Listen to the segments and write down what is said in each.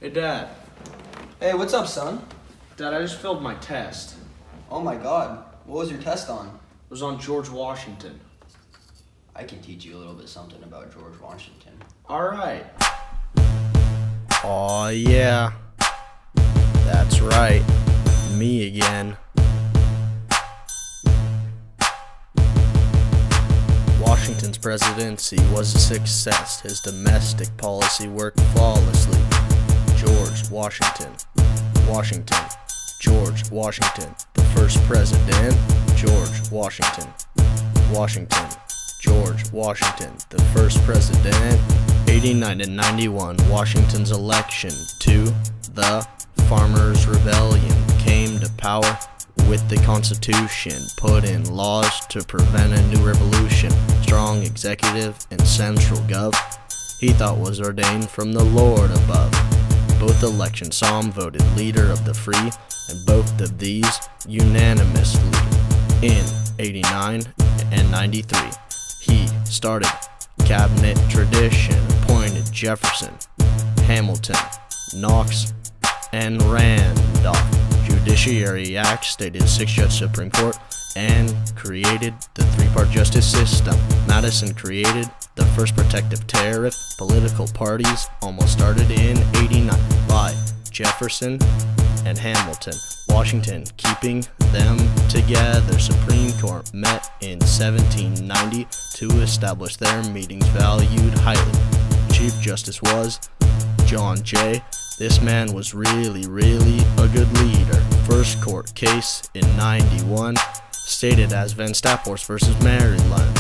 Hey, Dad. Hey, what's up, son? Dad, I just failed my test. Oh my god, what was your test on? It was on George Washington. I can teach you a little bit something about George Washington. Alright. Aw, yeah. That's right. Me again. Washington's presidency was a success. His domestic policy worked flawlessly. George Washington. Washington. George Washington. The first president. George Washington. Washington. George Washington. The first president. 89 to 91. Washington's election to the Farmers' Rebellion came to power with the Constitution, put in laws to prevent a new revolution, strong executive and central gov, he thought was ordained from the Lord above. Both elections saw him voted leader of the free, and both of these unanimously. In 89 and 93, he started cabinet tradition, appointed Jefferson, Hamilton, Knox, and Randolph. Judiciary Act stated 6-judge Supreme Court and created the 3-part justice system. Madison created the first protective tariff. Political parties almost started in 89 by Jefferson and Hamilton. Washington keeping them together. Supreme Court met in 1790 to establish their meetings valued highly. Chief Justice was John Jay. This man was really a good leader. First court case in 91, stated as Van Staphorst versus Maryland.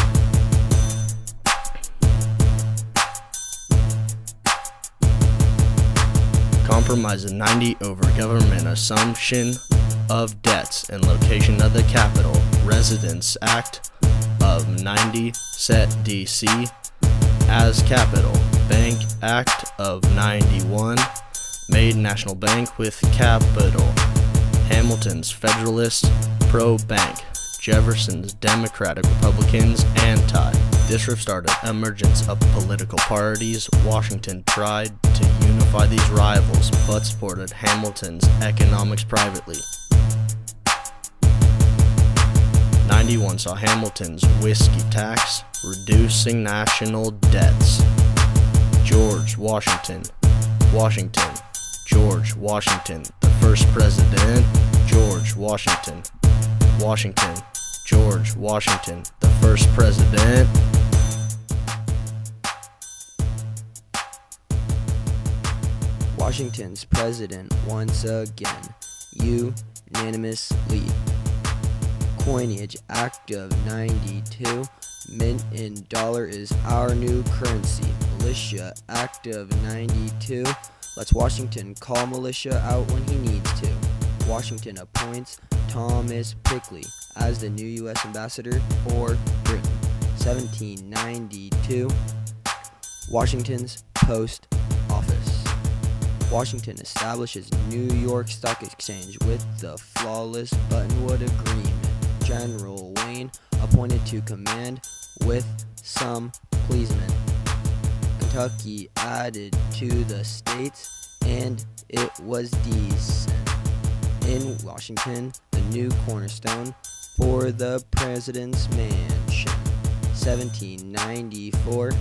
Compromise in 90 over government assumption of debts and location of the capital. Residence Act of 90 set DC as capital. Bank Act of 91 made National Bank with capital. Hamilton's Federalist pro-bank. Jefferson's Democratic, Republicans anti. This started emergence of political parties. Washington tried to unify these rivals, but supported Hamilton's economics privately. 91 saw Hamilton's whiskey tax, reducing national debts. George Washington. Washington. George Washington, the first president. George Washington. Washington. George Washington, the first president. Washington's president once again, unanimously. Coinage Act of 92, mint in dollar is our new currency. Militia Act of 92, lets Washington call militia out when he needs to. Washington appoints Thomas Pickley as the new U.S. ambassador for Britain. 1792, Washington's post office. Washington establishes New York Stock Exchange with the flawless Buttonwood Agreement. General Wayne appointed to command with some pleasement. Kentucky added to the states, and it was decent. In Washington, the new cornerstone for the president's mansion. 1794,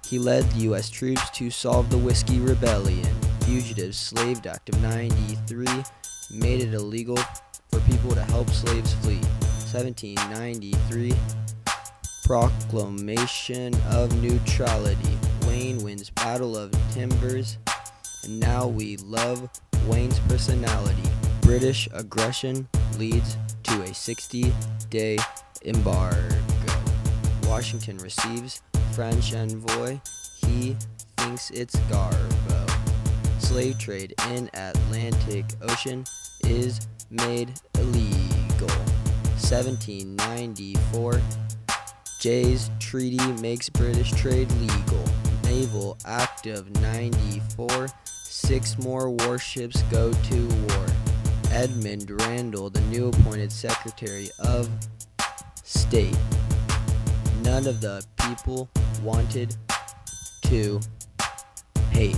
he led the U.S. troops to solve the Whiskey Rebellion. Fugitive Slave Act of 93 made it illegal for people to help slaves flee. 1793, Proclamation of Neutrality. Wayne wins Battle of Timbers, and now we love Wayne's personality. British aggression leads to a 60-day embargo. Washington receives French envoy. He thinks it's Garbo. Slave trade in Atlantic Ocean is made illegal. 1794, Jay's Treaty makes British trade legal. Naval Act of 94, 6 more warships go to war. Edmund Randall, the new appointed Secretary of State. None of the people wanted to hate.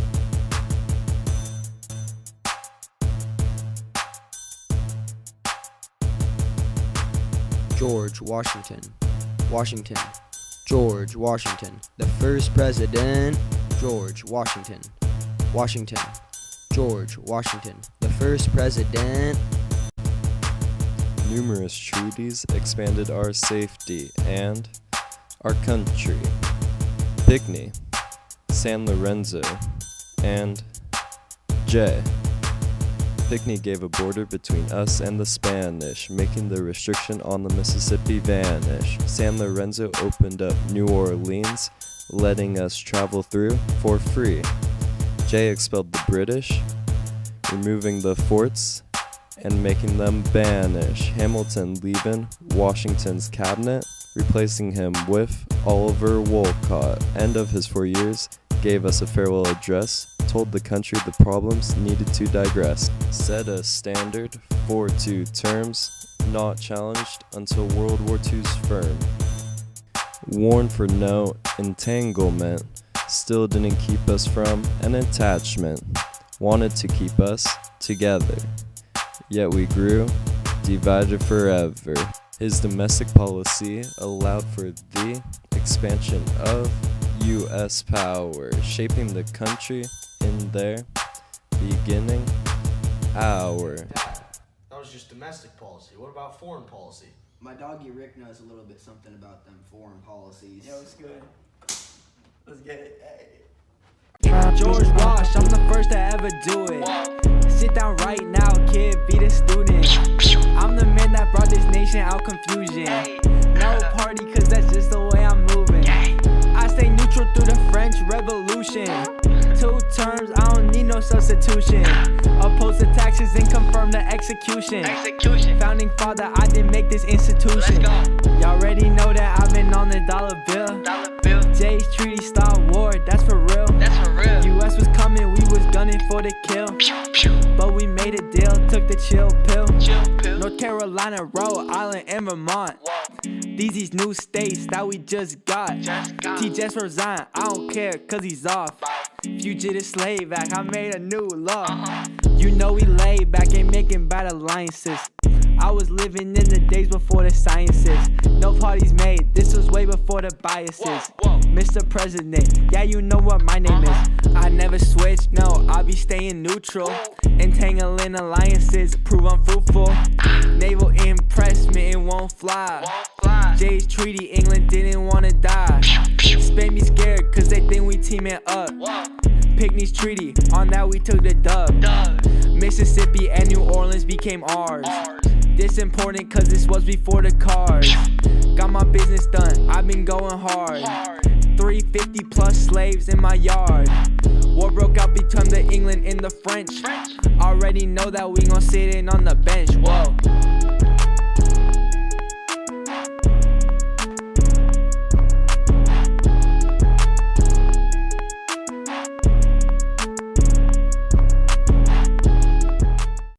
George Washington. Washington. George Washington. The first president. George Washington. Washington. George Washington. The first president. Numerous treaties expanded our safety and our country. Pinckney, San Lorenzo, and J. Pinckney gave a border between us and the Spanish, making the restriction on the Mississippi vanish. San Lorenzo opened up New Orleans, letting us travel through for free. J expelled the British, removing the forts and making them banish. Hamilton leaving Washington's cabinet, replacing him with Oliver Wolcott. End of his 4 years, gave us a farewell address, told the country the problems needed to digress. Set a standard for 2 terms, not challenged until World War II's firm. Warned for no entanglement, still didn't keep us from an attachment. Wanted to keep us together, yet we grew, divided forever. His domestic policy allowed for the expansion of U.S. power, shaping the country in their beginning hour. That was just domestic policy. What about foreign policy? My doggy Rick knows a little bit something about them foreign policies. Yo, it's good. Let's get it. Hey. George Wash, I'm the first to ever do it. Sit down right now, kid, be the student. I'm the man that brought this nation out confusion. No party, cause that's just the way I'm moving. I stay neutral through the French Revolution. 2 terms, I don't need no substitution. Oppose the taxes and confirm the execution. Founding father, I didn't make this institution. Y'all already know that I've been on the dollar bill. Jay's treaty start war, that's for real. US was coming, we was gunning for the kill. But we made a deal, took the chill pill. North Carolina, Rhode Island, and Vermont. These new states that we just got. T just resigned, I don't care, cause he's off. Fugitive Slave Act, I made a new law. You know we laid back, ain't making bad alliances. I was living in the days before the sciences. No parties made, this was way before the biases. Mr. President, yeah, you know what my name is. I never switch, no, I'll be staying neutral. Entangling alliances, prove unfruitful. Naval impressment, it won't fly. Jay's treaty, England didn't wanna die. Spain be scared, cause they think we teaming up. Pinckney's treaty, on that we took the dub. Mississippi and New Orleans became ours. This important cause this was before the cars. Got my business done, I've been going hard. 350 plus slaves in my yard. War broke out between the England and the French. Already know that we gon' sit in on the bench, whoa.